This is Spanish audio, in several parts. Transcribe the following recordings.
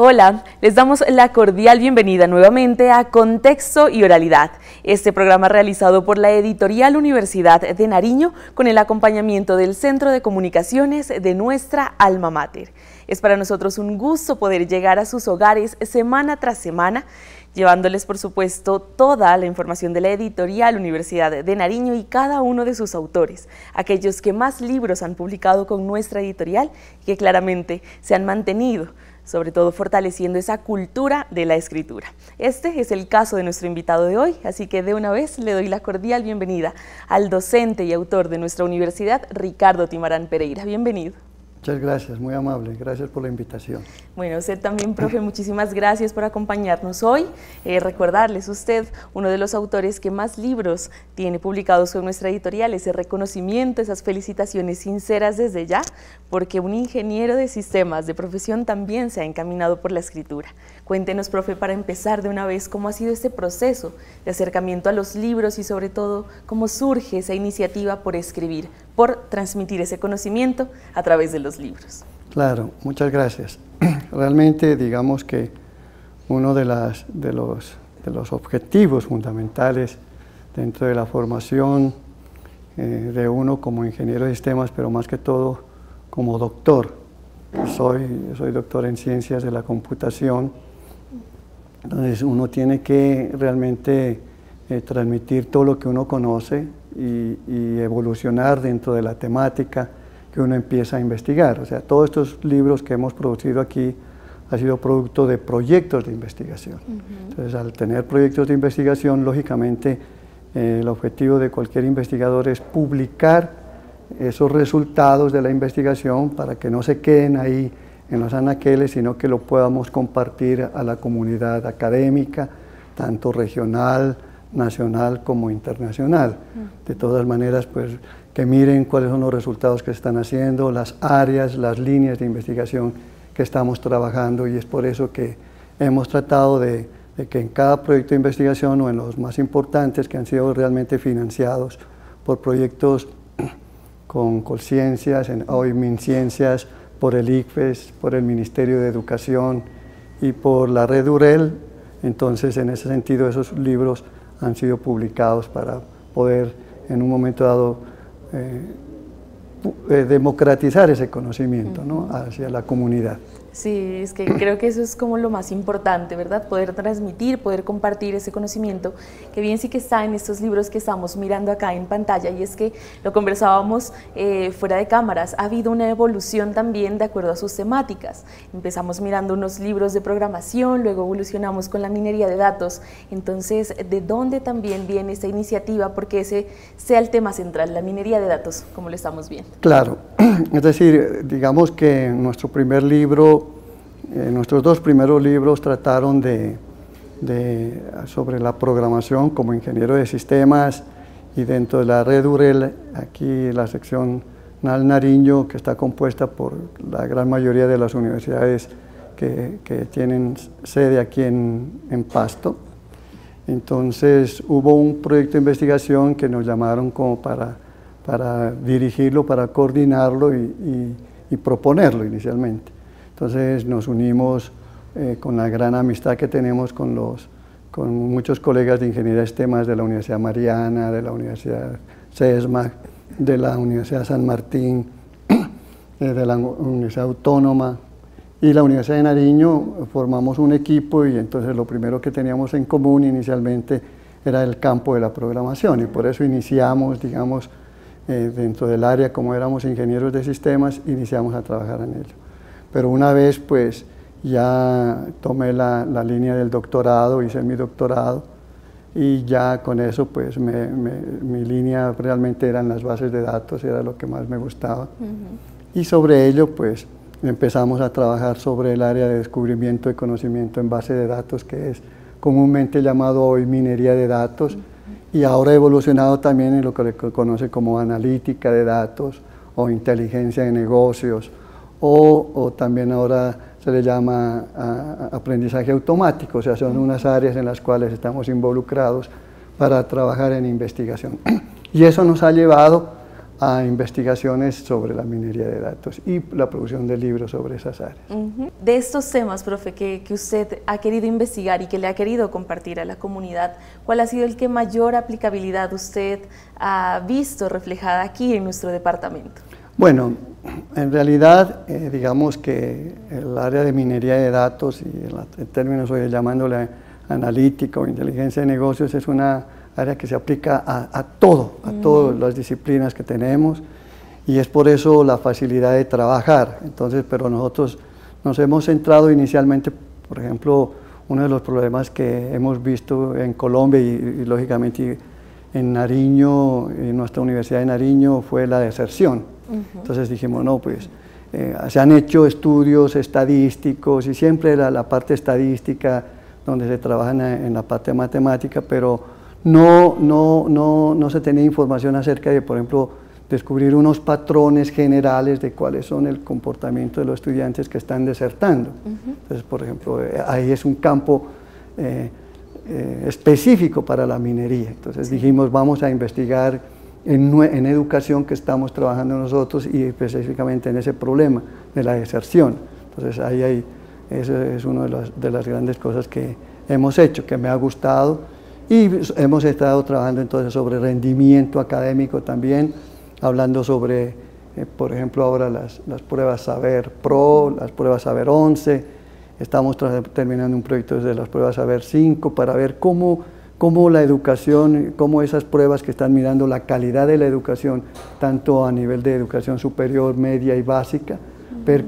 Hola, les damos la cordial bienvenida nuevamente a Contexto y Oralidad, este programa realizado por la Editorial Universidad de Nariño con el acompañamiento del Centro de Comunicaciones de nuestra alma mater. Es para nosotros un gusto poder llegar a sus hogares semana tras semana, llevándoles por supuesto toda la información de la Editorial Universidad de Nariño y cada uno de sus autores, aquellos que más libros han publicado con nuestra editorial y que claramente se han mantenido, sobre todo fortaleciendo esa cultura de la escritura. Este es el caso de nuestro invitado de hoy, así que de una vez le doy la cordial bienvenida al docente y autor de nuestra universidad, Ricardo Timarán Pereira. Bienvenido. Muchas gracias, muy amable, gracias por la invitación. Bueno, usted también, profe, muchísimas gracias por acompañarnos hoy. Recordarles usted, uno de los autores que más libros tiene publicados con nuestra editorial, ese reconocimiento, esas felicitaciones sinceras desde ya, porque un ingeniero de sistemas de profesión también se ha encaminado por la escritura. Cuéntenos, profe, para empezar de una vez, cómo ha sido este proceso de acercamiento a los libros y sobre todo, cómo surge esa iniciativa por escribir, por transmitir ese conocimiento a través de los libros. Claro, muchas gracias. Realmente, digamos que uno de los objetivos fundamentales dentro de la formación de uno como ingeniero de sistemas, pero más que todo como doctor. Soy doctor en ciencias de la computación, entonces uno tiene que realmente transmitir todo lo que uno conoce y evolucionar dentro de la temática que uno empieza a investigar. O sea, todos estos libros que hemos producido aquí ha sido producto de proyectos de investigación. Entonces, al tener proyectos de investigación, lógicamente, el objetivo de cualquier investigador es publicar esos resultados de la investigación para que no se queden ahí en los anaqueles, sino que lo podamos compartir a la comunidad académica, tanto regional, nacional como internacional. De todas maneras, pues, que miren cuáles son los resultados que se están haciendo, las áreas, las líneas de investigación que estamos trabajando, y es por eso que hemos tratado de que en cada proyecto de investigación o en los más importantes que han sido realmente financiados por proyectos con Colciencias, hoy MinCiencias, por el ICFES, por el Ministerio de Educación y por la Red UREL, entonces en ese sentido esos libros han sido publicados para poder en un momento dado democratizar ese conocimiento, ¿no?, hacia la comunidad. Sí, es que creo que eso es como lo más importante, ¿verdad? Poder transmitir, poder compartir ese conocimiento, que bien sí que está en estos libros que estamos mirando acá en pantalla, y es que lo conversábamos fuera de cámaras, ha habido una evolución también de acuerdo a sus temáticas. Empezamos mirando unos libros de programación, luego evolucionamos con la minería de datos. Entonces, ¿de dónde también viene esta iniciativa? Porque ese sea el tema central, la minería de datos, como lo estamos viendo. Claro, es decir, digamos que nuestro primer libro, nuestros dos primeros libros trataron sobre la programación como ingeniero de sistemas, y dentro de la Red UREL, aquí la sección Nariño, que está compuesta por la gran mayoría de las universidades que tienen sede aquí en Pasto. Entonces hubo un proyecto de investigación que nos llamaron como para dirigirlo, para coordinarlo y proponerlo inicialmente. Entonces nos unimos con la gran amistad que tenemos con muchos colegas de Ingeniería de Sistemas de la Universidad Mariana, de la Universidad CESMA, de la Universidad San Martín, de la Universidad Autónoma y la Universidad de Nariño. Formamos un equipo, y entonces lo primero que teníamos en común inicialmente era el campo de la programación, y por eso iniciamos, digamos, dentro del área, como éramos ingenieros de sistemas, iniciamos a trabajar en ello. Pero una vez pues ya tomé la línea del doctorado, hice mi doctorado, y ya con eso pues mi línea realmente eran las bases de datos, era lo que más me gustaba. Y sobre ello pues empezamos a trabajar sobre el área de descubrimiento de conocimiento en base de datos, que es comúnmente llamado hoy minería de datos, y ahora ha evolucionado también en lo que se conoce como analítica de datos o inteligencia de negocios, o también ahora se le llama aprendizaje automático. O sea, son unas áreas en las cuales estamos involucrados para trabajar en investigación. Y eso nos ha llevado a investigaciones sobre la minería de datos y la producción de libros sobre esas áreas. De estos temas, profe, que usted ha querido investigar y que le ha querido compartir a la comunidad, ¿cuál ha sido el que mayor aplicabilidad usted ha visto reflejada aquí en nuestro departamento? Bueno, en realidad, digamos que el área de minería de datos, y en términos hoy llamándole analítica o inteligencia de negocios, es una área que se aplica a todas las disciplinas que tenemos, y es por eso la facilidad de trabajar. Entonces, pero nosotros nos hemos centrado inicialmente, por ejemplo, uno de los problemas que hemos visto en Colombia y lógicamente en Nariño, en nuestra Universidad de Nariño, fue la deserción. Entonces dijimos, no, pues se han hecho estudios estadísticos y siempre era la parte estadística donde se trabaja en la parte matemática, pero no se tenía información acerca de, por ejemplo, descubrir unos patrones generales de cuáles son el comportamiento de los estudiantes que están desertando. Entonces, por ejemplo, ahí es un campo específico para la minería. Entonces dijimos, vamos a investigar en educación, que estamos trabajando nosotros, y específicamente en ese problema de la deserción. Entonces eso es una de las grandes cosas que hemos hecho, que me ha gustado. Y hemos estado trabajando entonces sobre rendimiento académico también, hablando sobre, por ejemplo, ahora las pruebas Saber Pro, las pruebas Saber 11, estamos terminando un proyecto de las pruebas Saber 5 para ver cómo la educación, cómo esas pruebas que están mirando la calidad de la educación, tanto a nivel de educación superior, media y básica, ver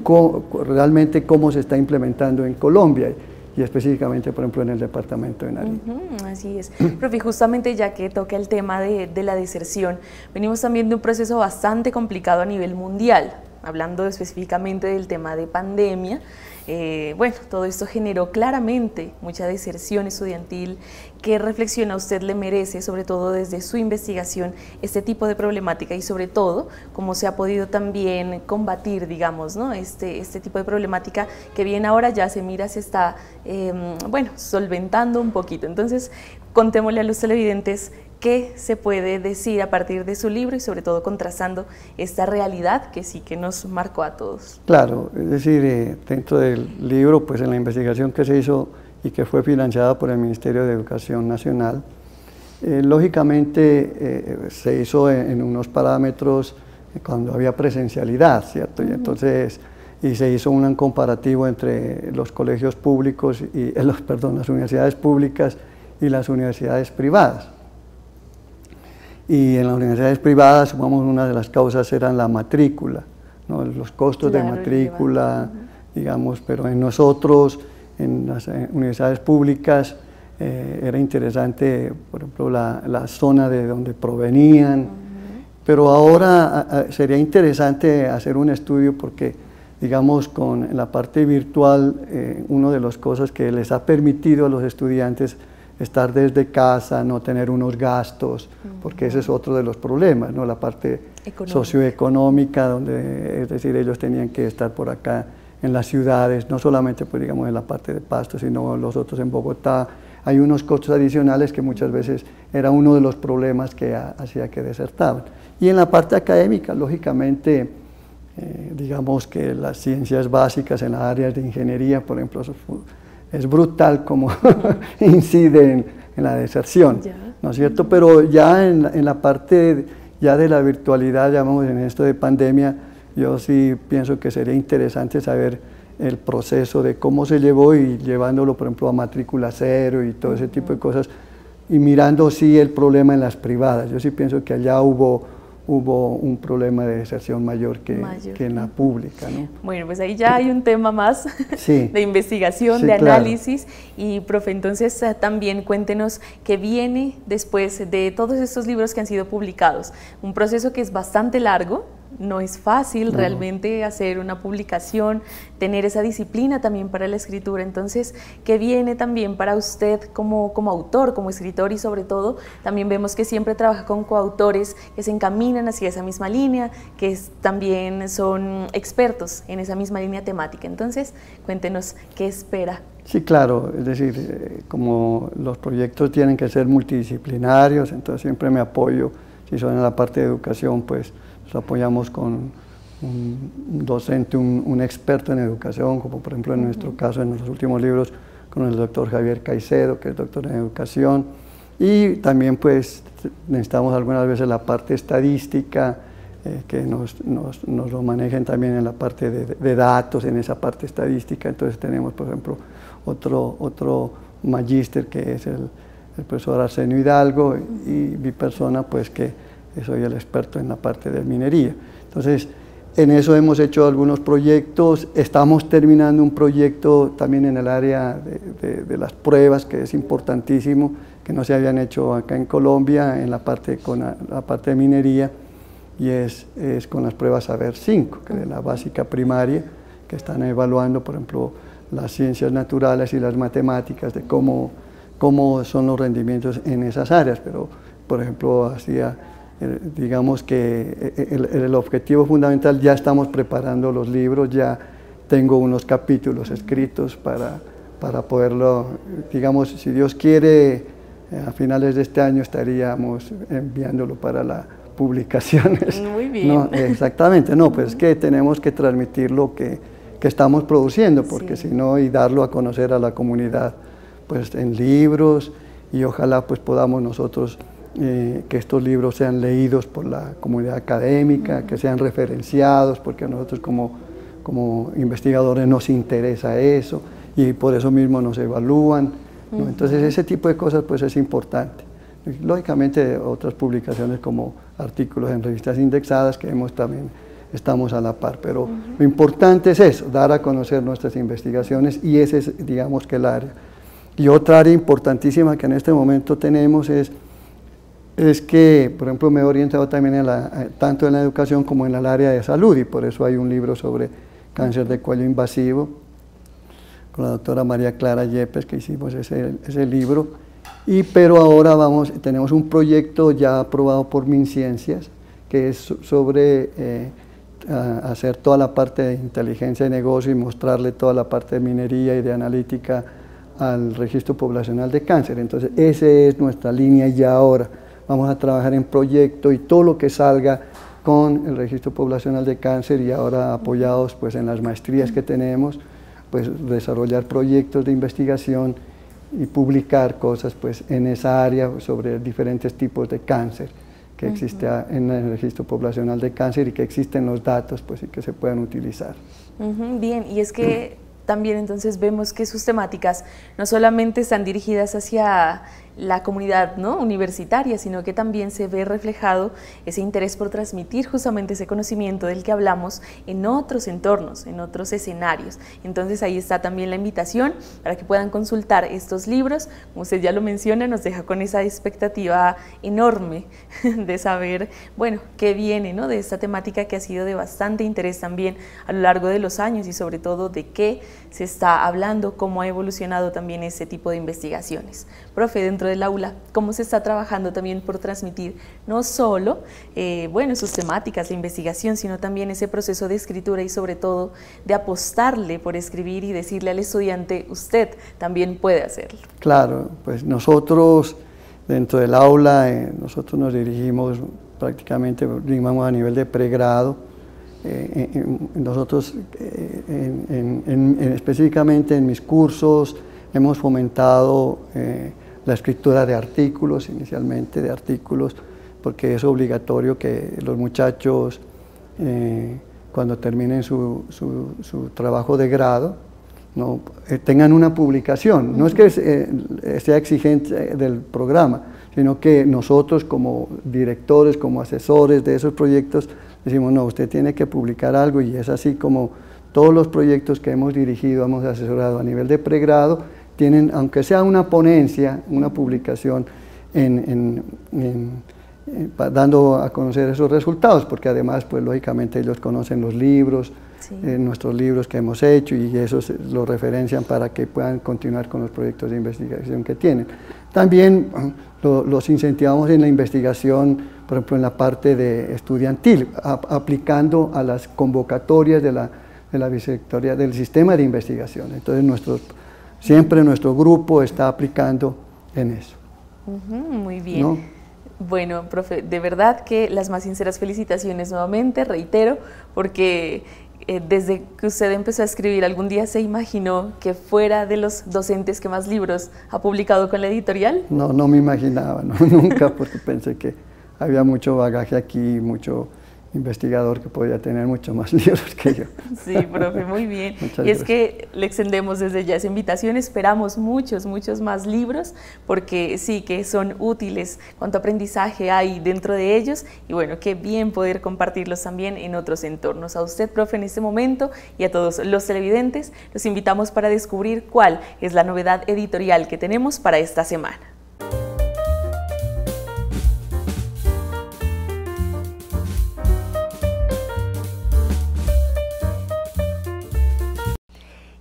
realmente cómo se está implementando en Colombia, y específicamente, por ejemplo, en el departamento de Nariño. Así es. Profe, justamente ya que toca el tema de la deserción, venimos también de un proceso bastante complicado a nivel mundial, hablando específicamente del tema de pandemia. Bueno, todo esto generó claramente mucha deserción estudiantil. ¿Qué reflexión a usted le merece, sobre todo desde su investigación, este tipo de problemática y sobre todo cómo se ha podido también combatir, digamos, ¿no? este tipo de problemática que bien ahora ya se mira, se está, bueno, solventando un poquito? Entonces, contémosle a los televidentes qué se puede decir a partir de su libro y sobre todo contrastando esta realidad que sí que nos marcó a todos. Claro, es decir, dentro del libro, pues en la investigación que se hizo y que fue financiada por el Ministerio de Educación Nacional, lógicamente se hizo en unos parámetros cuando había presencialidad, ¿cierto? Y entonces se hizo un comparativo entre los colegios públicos y las universidades públicas y las universidades privadas. Y en las universidades privadas, supongamos, una de las causas eran la matrícula, ¿no? Los costos de matrícula, digamos, pero en nosotros, en las universidades públicas, era interesante, por ejemplo, la zona de donde provenían, pero ahora sería interesante hacer un estudio porque, digamos, con la parte virtual, una de las cosas que les ha permitido a los estudiantes estar desde casa, no tener unos gastos, porque ese es otro de los problemas, ¿no? La parte socioeconómica, donde, es decir, ellos tenían que estar por acá en las ciudades, no solamente, pues, digamos, en la parte de Pasto, sino los otros en Bogotá. Hay unos costos adicionales que muchas veces era uno de los problemas que hacía que desertaban. Y en la parte académica, lógicamente, digamos que las ciencias básicas en las áreas de ingeniería, por ejemplo, es brutal como incide en la deserción, ¿no es cierto? Pero ya en la parte ya de la virtualidad, llamamos en esto de pandemia, yo sí pienso que sería interesante saber el proceso de cómo se llevó y llevándolo, por ejemplo, a matrícula cero y todo ese tipo de cosas, y mirando sí el problema en las privadas. Yo sí pienso que allá hubo un problema de deserción mayor que en la pública, ¿no? Bueno, pues ahí ya hay un tema más de investigación, de análisis. Claro. Y, profe, entonces también cuéntenos qué viene después de todos estos libros que han sido publicados. Un proceso que es bastante largo, no es fácil realmente hacer una publicación, tener esa disciplina también para la escritura. Entonces, ¿qué viene también para usted como autor, como escritor? Y sobre todo, también vemos que siempre trabaja con coautores que se encaminan hacia esa misma línea, que también son expertos en esa misma línea temática. Entonces, cuéntenos qué espera. Sí, claro, es decir, como los proyectos tienen que ser multidisciplinarios, entonces siempre me apoyo, si son en la parte de educación, pues los apoyamos con un docente, un experto en educación, como por ejemplo en nuestro caso, en nuestros últimos libros, con el doctor Javier Caicedo, que es doctor en educación, y también pues necesitamos algunas veces la parte estadística, que nos lo manejen también en la parte de datos, en esa parte estadística. Entonces tenemos, por ejemplo, otro magíster que es el profesor Arsenio Hidalgo, y mi persona, pues que soy el experto en la parte de minería. Entonces, en eso hemos hecho algunos proyectos. Estamos terminando un proyecto también en el área de las pruebas, que es importantísimo, que no se habían hecho acá en Colombia, en la parte, con la parte de minería, y es con las pruebas Saber 5, que es la básica primaria, que están evaluando, por ejemplo, las ciencias naturales y las matemáticas, de cómo son los rendimientos en esas áreas. Pero, por ejemplo, digamos que el objetivo fundamental, ya estamos preparando los libros, ya tengo unos capítulos escritos para poderlo, digamos, si Dios quiere, a finales de este año estaríamos enviándolo para las publicaciones. Muy bien. No, exactamente, no, pues es que tenemos que transmitir lo que estamos produciendo, porque si no, y darlo a conocer a la comunidad, pues en libros, y ojalá pues podamos nosotros que estos libros sean leídos por la comunidad académica, que sean referenciados, porque a nosotros como investigadores nos interesa eso, y por eso mismo nos evalúan, ¿no? Entonces ese tipo de cosas pues es importante. Lógicamente otras publicaciones como artículos en revistas indexadas que también estamos a la par, pero lo importante es eso, dar a conocer nuestras investigaciones, y ese es, digamos, que el área. Y otra área importantísima que en este momento tenemos es que, por ejemplo, me he orientado también tanto en la educación como en el área de salud, y por eso hay un libro sobre cáncer de cuello invasivo con la doctora María Clara Yepes, que hicimos ese libro. Pero ahora tenemos un proyecto ya aprobado por MinCiencias, que es sobre hacer toda la parte de inteligencia de negocio y mostrarle toda la parte de minería y de analítica al registro poblacional de cáncer. Entonces, esa es nuestra línea ya ahora. Vamos a trabajar en proyecto y todo lo que salga con el registro poblacional de cáncer, y ahora apoyados pues en las maestrías que tenemos, pues desarrollar proyectos de investigación y publicar cosas pues en esa área sobre diferentes tipos de cáncer que existe en el registro poblacional de cáncer, y que existen los datos pues y que se puedan utilizar. Bien, y es que también entonces vemos que sus temáticas no solamente están dirigidas hacia la comunidad, ¿no?, universitaria, sino que también se ve reflejado ese interés por transmitir justamente ese conocimiento del que hablamos en otros entornos, en otros escenarios. Entonces ahí está también la invitación para que puedan consultar estos libros. Como usted ya lo menciona, nos deja con esa expectativa enorme de saber, bueno, qué viene, ¿no?, de esta temática que ha sido de bastante interés también a lo largo de los años, y sobre todo de qué se está hablando, cómo ha evolucionado también ese tipo de investigaciones. Profe, dentro del aula, ¿cómo se está trabajando también por transmitir no solo bueno, sus temáticas de investigación, sino también ese proceso de escritura, y sobre todo de apostarle por escribir y decirle al estudiante, usted también puede hacerlo? Claro, pues nosotros dentro del aula, nosotros nos dirigimos prácticamente, digamos, a nivel de pregrado. Nosotros específicamente en mis cursos hemos fomentado la escritura de artículos, inicialmente de artículos, porque es obligatorio que los muchachos cuando terminen su trabajo de grado, ¿no?, tengan una publicación. No es que sea exigente del programa, sino que nosotros como directores, como asesores de esos proyectos, decimos, no, usted tiene que publicar algo, y es así como todos los proyectos que hemos dirigido, hemos asesorado a nivel de pregrado, tienen, aunque sea una ponencia, una publicación dando a conocer esos resultados, porque además, pues lógicamente ellos conocen los libros, nuestros libros que hemos hecho, y esos los referencian para que puedan continuar con los proyectos de investigación que tienen. También los incentivamos en la investigación, por ejemplo, en la parte de estudiantil, aplicando a las convocatorias de la vicerrectoría del sistema de investigación. Entonces, siempre nuestro grupo está aplicando en eso. Muy bien. ¿No? Bueno, profe, de verdad que las más sinceras felicitaciones nuevamente, reitero, porque desde que usted empezó a escribir, ¿algún día se imaginó que fuera de los docentes que más libros ha publicado con la editorial? No, no me imaginaba, no, nunca, porque pensé que había mucho bagaje aquí, mucho investigador que podía tener muchos más libros que yo. Sí, profe, muy bien. Muchas y es gracias. que le extendemos desde ya esa invitación, esperamos muchos más libros, porque sí que son útiles, cuánto aprendizaje hay dentro de ellos, y bueno, qué bien poder compartirlos también en otros entornos. A usted, profe, en este momento, y a todos los televidentes, los invitamos para descubrir cuál es la novedad editorial que tenemos para esta semana.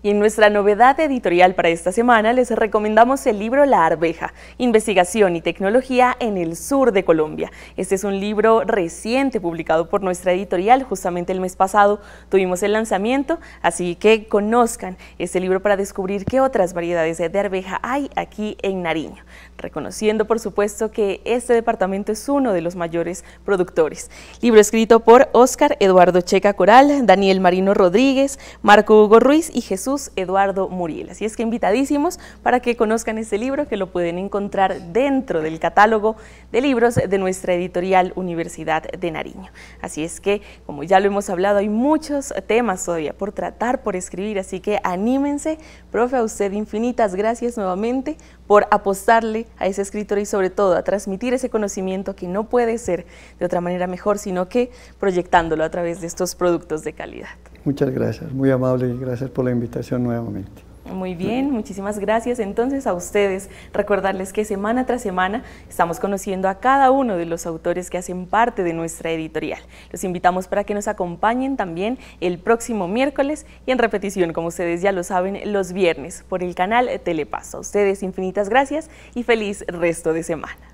Y en nuestra novedad editorial para esta semana les recomendamos el libro La Arveja, Investigación y Tecnología en el Sur de Colombia. Este es un libro reciente publicado por nuestra editorial, justamente el mes pasado tuvimos el lanzamiento, así que conozcan este libro para descubrir qué otras variedades de arveja hay aquí en Nariño, reconociendo por supuesto que este departamento es uno de los mayores productores. Libro escrito por Óscar Eduardo Checa Coral, Daniel Marino Rodríguez, Marco Hugo Ruiz y Jesús Eduardo Muriel. Así es que invitadísimos para que conozcan este libro, que lo pueden encontrar dentro del catálogo de libros de nuestra editorial Universidad de Nariño. Así es que, como ya lo hemos hablado, hay muchos temas todavía por tratar, por escribir, así que anímense. Profe, a usted infinitas gracias nuevamente por apostarle a ese escritor y sobre todo a transmitir ese conocimiento que no puede ser de otra manera mejor, sino que proyectándolo a través de estos productos de calidad. Muchas gracias, muy amable y gracias por la invitación nuevamente. Muy bien, muchísimas gracias entonces a ustedes. Recordarles que semana tras semana estamos conociendo a cada uno de los autores que hacen parte de nuestra editorial. Los invitamos para que nos acompañen también el próximo miércoles y en repetición, como ustedes ya lo saben, los viernes por el canal Telepaz. A ustedes infinitas gracias y feliz resto de semana.